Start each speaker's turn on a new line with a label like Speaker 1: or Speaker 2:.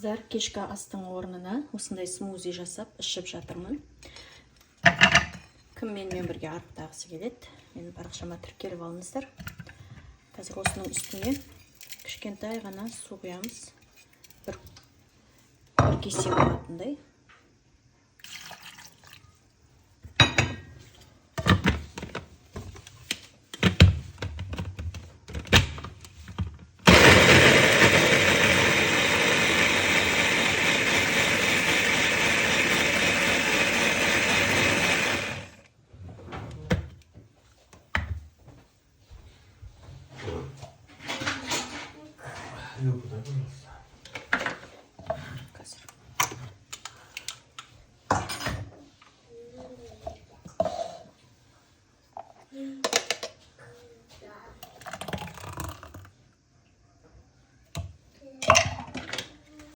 Speaker 1: Қыздар, кешкі астың орнына осындай смузи жасап ішіп жатырмын. Кім менімен бірге арықтағысы келеді? Менің парақшама тіркеліп алыңыздар. Қазір осының үстіне кішкентай ғана су құямыз. Бір кесе болатындай.